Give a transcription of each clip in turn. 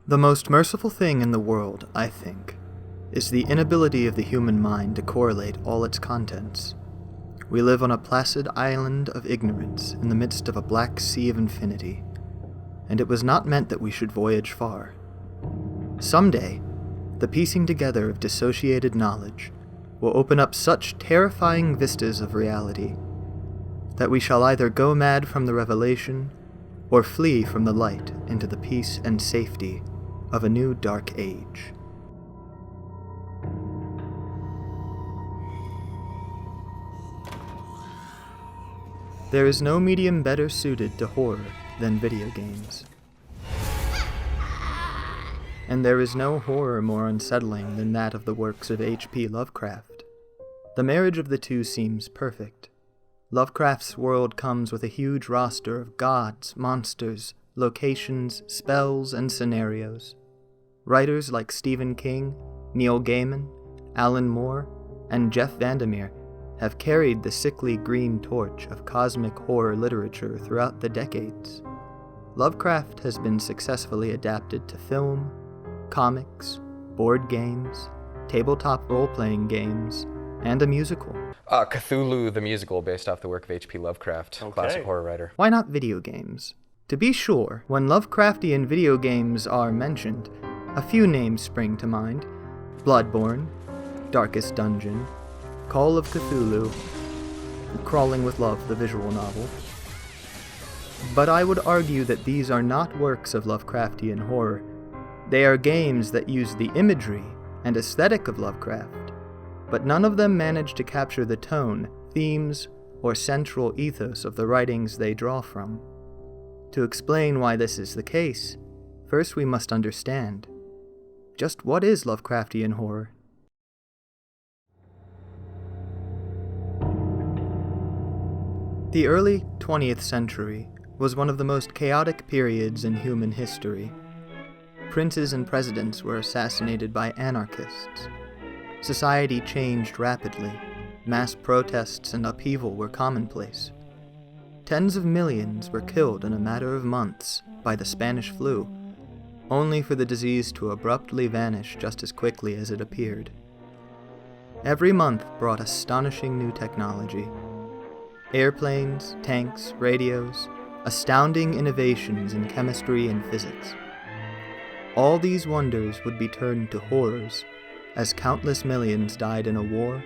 The most merciful thing in the world, I think, is the inability of the human mind to correlate all its contents. We live on a placid island of ignorance in the midst of a black sea of infinity, and it was not meant that we should voyage far. Someday, the piecing together of dissociated knowledge will open up such terrifying vistas of reality that we shall either go mad from the revelation or flee from the light into the peace and safety of a new dark age. There is no medium better suited to horror than video games. And there is no horror more unsettling than that of the works of HP Lovecraft. The marriage of the two seems perfect. Lovecraft's world comes with a huge roster of gods, monsters, locations, spells, and scenarios. Writers like Stephen King, Neil Gaiman, Alan Moore, and Jeff Vandermeer have carried the sickly green torch of cosmic horror literature throughout the decades. Lovecraft has been successfully adapted to film, comics, board games, tabletop role-playing games, and a musical. Cthulhu the musical, based off the work of HP Lovecraft, classic horror writer. Why not video games? To be sure, when Lovecraftian video games are mentioned, a few names spring to mind: Bloodborne, Darkest Dungeon, Call of Cthulhu, Crawling with Love, the visual novel. But I would argue that these are not works of Lovecraftian horror. They are games that use the imagery and aesthetic of Lovecraft, but none of them manage to capture the tone, themes, or central ethos of the writings they draw from. To explain why this is the case, first we must understand just what is Lovecraftian horror. The early 20th century was one of the most chaotic periods in human history. Princes and presidents were assassinated by anarchists. Society changed rapidly. Mass protests and upheaval were commonplace. Tens of millions were killed in a matter of months by the Spanish flu, only for the disease to abruptly vanish just as quickly as it appeared. Every month brought astonishing new technology. Airplanes, tanks, radios, astounding innovations in chemistry and physics. All these wonders would be turned to horrors as countless millions died in a war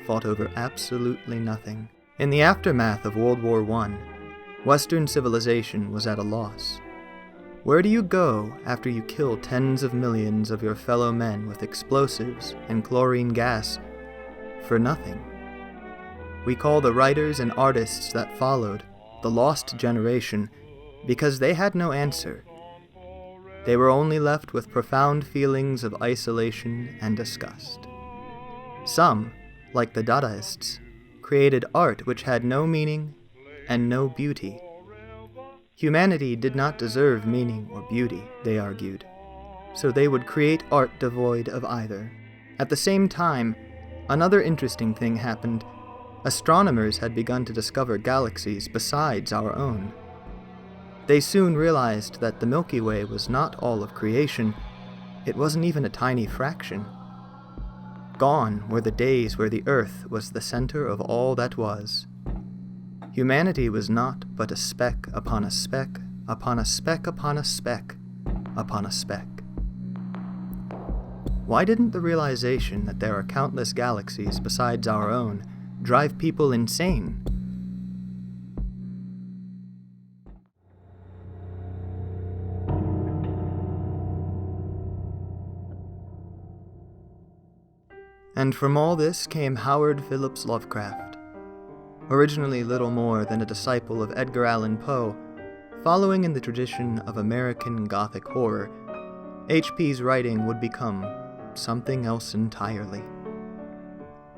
fought over absolutely nothing. In the aftermath of World War I, Western civilization was at a loss. Where do you go after you kill tens of millions of your fellow men with explosives and chlorine gas for nothing? We call the writers and artists that followed the Lost Generation because they had no answer. They were only left with profound feelings of isolation and disgust. Some, like the Dadaists, created art which had no meaning and no beauty. Humanity did not deserve meaning or beauty, they argued, so they would create art devoid of either. At the same time, another interesting thing happened. Astronomers had begun to discover galaxies besides our own. They soon realized that the Milky Way was not all of creation. It wasn't even a tiny fraction. Gone were the days where the Earth was the center of all that was. Humanity was not but a speck upon a speck upon a speck upon a speck upon a speck. Why didn't the realization that there are countless galaxies besides our own drive people insane? And from all this came Howard Phillips Lovecraft. Originally little more than a disciple of Edgar Allan Poe, following in the tradition of American Gothic horror, HP's writing would become something else entirely.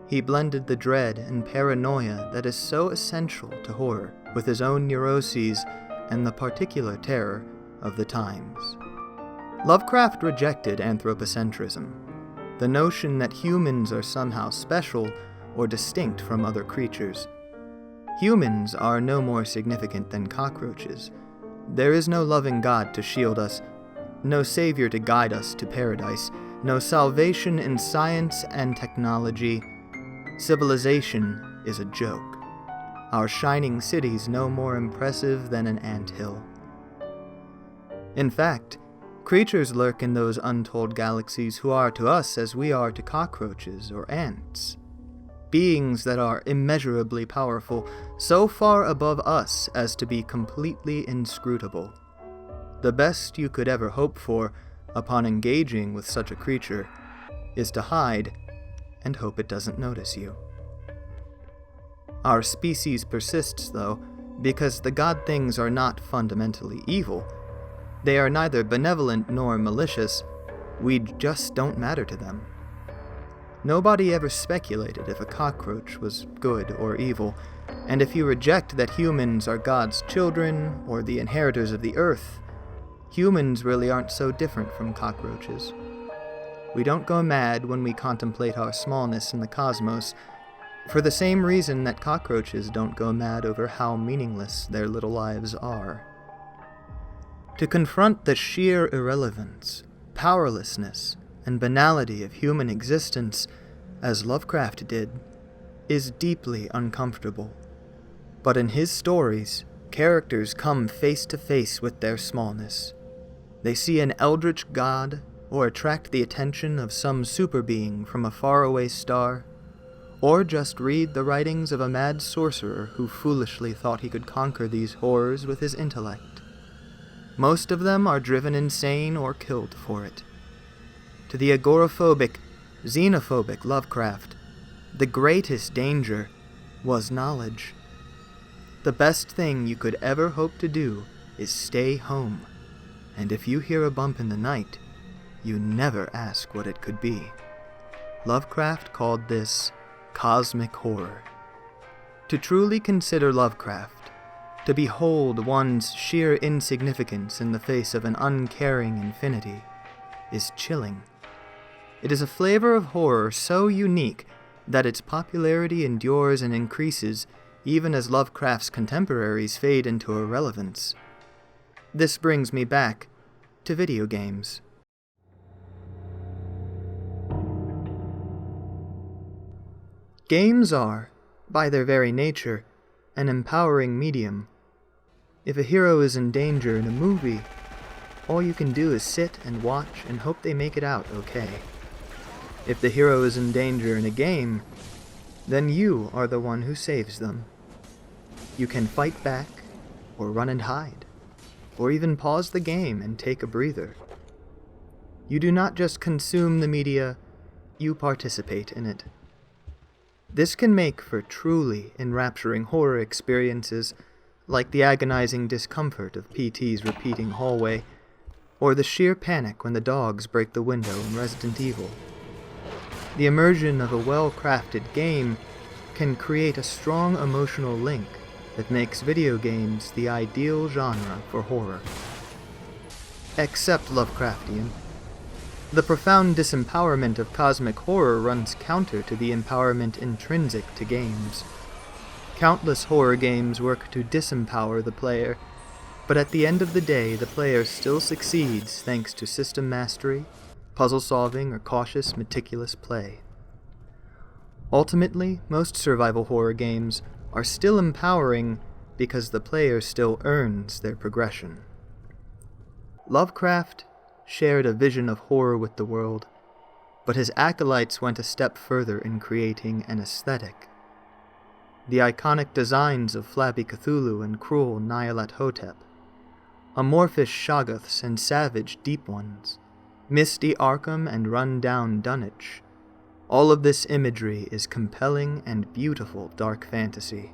He blended the dread and paranoia that is so essential to horror with his own neuroses and the particular terror of the times. Lovecraft rejected anthropocentrism, the notion that humans are somehow special or distinct from other creatures. Humans are no more significant than cockroaches. There is no loving God to shield us, no savior to guide us to paradise, no salvation in science and technology. Civilization is a joke. Our shining cities no more impressive than an anthill. In fact, creatures lurk in those untold galaxies who are to us as we are to cockroaches or ants. Beings that are immeasurably powerful, so far above us as to be completely inscrutable. The best you could ever hope for, upon engaging with such a creature, is to hide and hope it doesn't notice you. Our species persists, though, because the god things are not fundamentally evil. They are neither benevolent nor malicious. We just don't matter to them. Nobody ever speculated if a cockroach was good or evil, and if you reject that humans are God's children or the inheritors of the earth, humans really aren't so different from cockroaches. We don't go mad when we contemplate our smallness in the cosmos, for the same reason that cockroaches don't go mad over how meaningless their little lives are. To confront the sheer irrelevance, powerlessness, and banality of human existence, as Lovecraft did, is deeply uncomfortable. But in his stories, characters come face to face with their smallness. They see an eldritch god, or attract the attention of some superbeing from a faraway star, or just read the writings of a mad sorcerer who foolishly thought he could conquer these horrors with his intellect. Most of them are driven insane or killed for it. To the agoraphobic, xenophobic Lovecraft, the greatest danger was knowledge. The best thing you could ever hope to do is stay home, and if you hear a bump in the night, you never ask what it could be. Lovecraft called this cosmic horror. To truly consider Lovecraft, to behold one's sheer insignificance in the face of an uncaring infinity, is chilling. It is a flavor of horror so unique that its popularity endures and increases even as Lovecraft's contemporaries fade into irrelevance. This brings me back to video games. Games are, by their very nature, an empowering medium. If a hero is in danger in a movie, all you can do is sit and watch and hope they make it out okay. If the hero is in danger in a game, then you are the one who saves them. You can fight back, or run and hide, or even pause the game and take a breather. You do not just consume the media, you participate in it. This can make for truly enrapturing horror experiences, like the agonizing discomfort of PT's repeating hallway, or the sheer panic when the dogs break the window in Resident Evil. The immersion of a well-crafted game can create a strong emotional link that makes video games the ideal genre for horror. Except Lovecraftian. The profound disempowerment of cosmic horror runs counter to the empowerment intrinsic to games. Countless horror games work to disempower the player, but at the end of the day, the player still succeeds thanks to system mastery, puzzle solving, or cautious, meticulous play. Ultimately, most survival horror games are still empowering because the player still earns their progression. Lovecraft shared a vision of horror with the world, but his acolytes went a step further in creating an aesthetic. The iconic designs of flabby Cthulhu and cruel Nyarlathotep, amorphous Shoggoths and savage Deep Ones, misty Arkham and run-down Dunwich. All of this imagery is compelling and beautiful dark fantasy.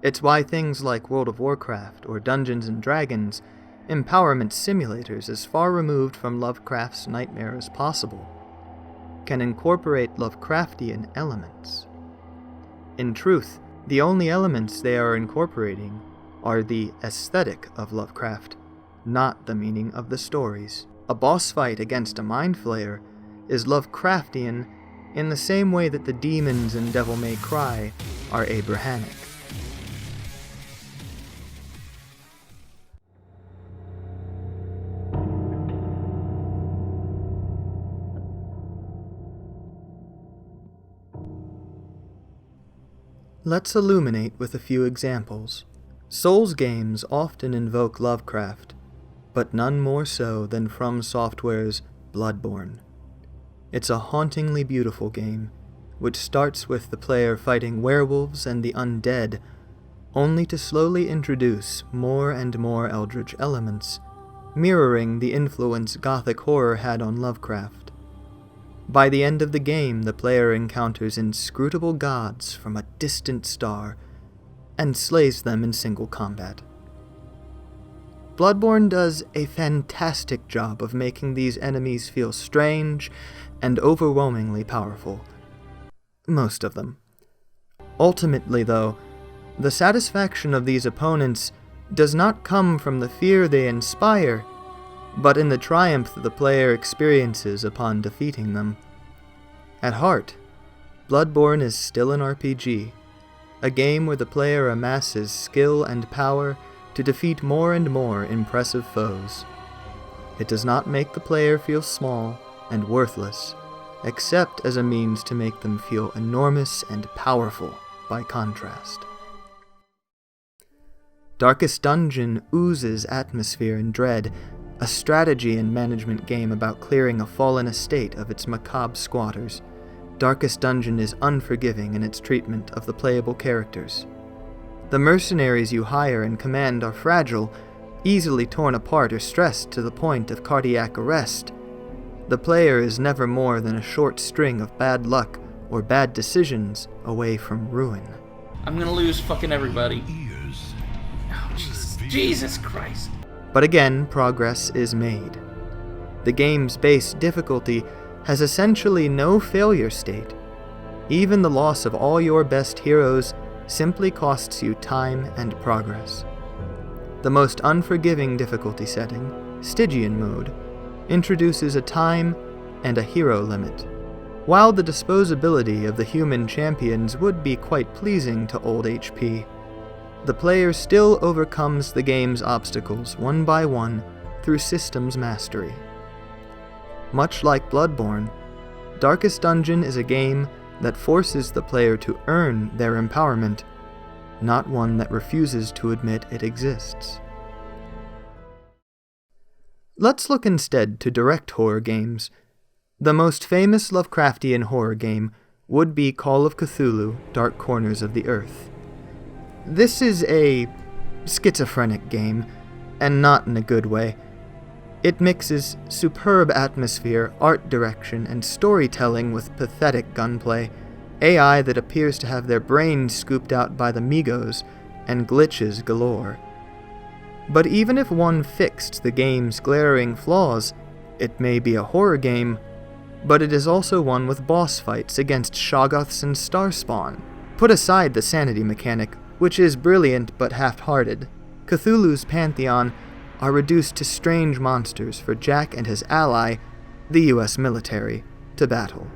It's why things like World of Warcraft or Dungeons & Dragons, empowerment simulators as far removed from Lovecraft's nightmare as possible, can incorporate Lovecraftian elements. In truth, the only elements they are incorporating are the aesthetic of Lovecraft, not the meaning of the stories. A boss fight against a Mind Flayer is Lovecraftian in the same way that the demons in Devil May Cry are Abrahamic. Let's illuminate with a few examples. Souls games often invoke Lovecraft, but none more so than From Software's Bloodborne. It's a hauntingly beautiful game, which starts with the player fighting werewolves and the undead, only to slowly introduce more and more eldritch elements, mirroring the influence Gothic horror had on Lovecraft. By the end of the game, the player encounters inscrutable gods from a distant star, and slays them in single combat. Bloodborne does a fantastic job of making these enemies feel strange and overwhelmingly powerful. Most of them. Ultimately, though, the satisfaction of these opponents does not come from the fear they inspire, but in the triumph the player experiences upon defeating them. At heart, Bloodborne is still an RPG, a game where the player amasses skill and power to defeat more and more impressive foes. It does not make the player feel small and worthless, except as a means to make them feel enormous and powerful by contrast. Darkest Dungeon oozes atmosphere and dread, a strategy and management game about clearing a fallen estate of its macabre squatters. Darkest Dungeon is unforgiving in its treatment of the playable characters. The mercenaries you hire and command are fragile, easily torn apart or stressed to the point of cardiac arrest. The player is never more than a short string of bad luck or bad decisions away from ruin. I'm gonna lose fucking everybody. Oh, Jesus Christ. But again, progress is made. The game's base difficulty has essentially no failure state. Even the loss of all your best heroes simply costs you time and progress. The most unforgiving difficulty setting, Stygian mode, introduces a time and a hero limit. While the disposability of the human champions would be quite pleasing to old HP, the player still overcomes the game's obstacles one by one through systems mastery. Much like Bloodborne, Darkest Dungeon is a game that forces the player to earn their empowerment, not one that refuses to admit it exists. Let's look instead to direct horror games. The most famous Lovecraftian horror game would be Call of Cthulhu: Dark Corners of the Earth. This is a schizophrenic game, and not in a good way. It mixes superb atmosphere, art direction, and storytelling with pathetic gunplay, AI that appears to have their brains scooped out by the Migos, and glitches galore. But even if one fixed the game's glaring flaws, it may be a horror game, but it is also one with boss fights against Shoggoths and Starspawn. Put aside the sanity mechanic, which is brilliant but half-hearted. Cthulhu's pantheon are reduced to strange monsters for Jack and his ally, the US military, to battle.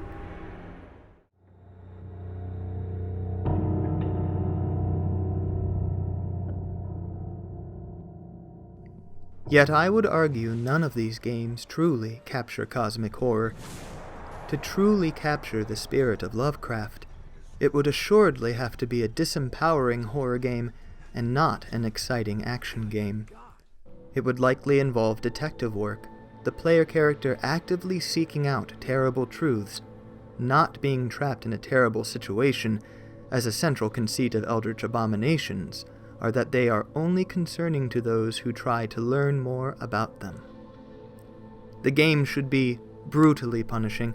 Yet I would argue none of these games truly capture cosmic horror. To truly capture the spirit of Lovecraft, it would assuredly have to be a disempowering horror game and not an exciting action game. It would likely involve detective work, the player character actively seeking out terrible truths, not being trapped in a terrible situation, as a central conceit of Eldritch Abominations are that they are only concerning to those who try to learn more about them. The game should be brutally punishing,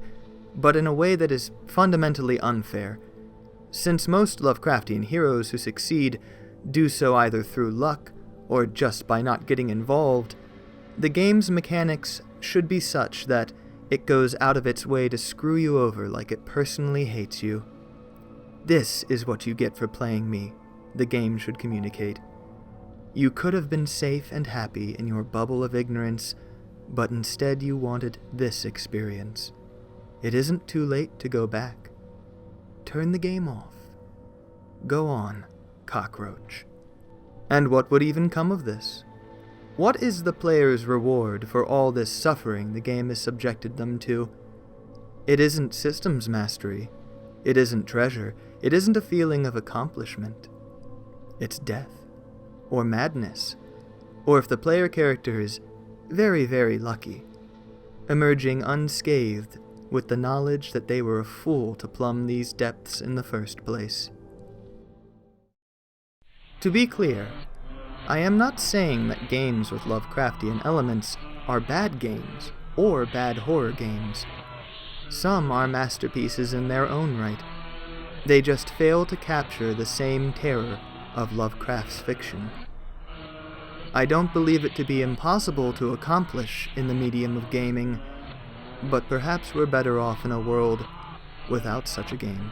but in a way that is fundamentally unfair, since most Lovecraftian heroes who succeed do so either through luck or just by not getting involved. The game's mechanics should be such that it goes out of its way to screw you over like it personally hates you. This is what you get for playing me, the game should communicate. You could have been safe and happy in your bubble of ignorance, but instead you wanted this experience. It isn't too late to go back. Turn the game off. Go on, cockroach. And what would even come of this? What is the player's reward for all this suffering the game has subjected them to? It isn't systems mastery. It isn't treasure. it isn't a feeling of accomplishment. It's death, or madness, or if the player character is very, very lucky, emerging unscathed with the knowledge that they were a fool to plumb these depths in the first place. To be clear, I am not saying that games with Lovecraftian elements are bad games or bad horror games. Some are masterpieces in their own right. They just fail to capture the same terror of Lovecraft's fiction. I don't believe it to be impossible to accomplish in the medium of gaming, but perhaps we're better off in a world without such a game.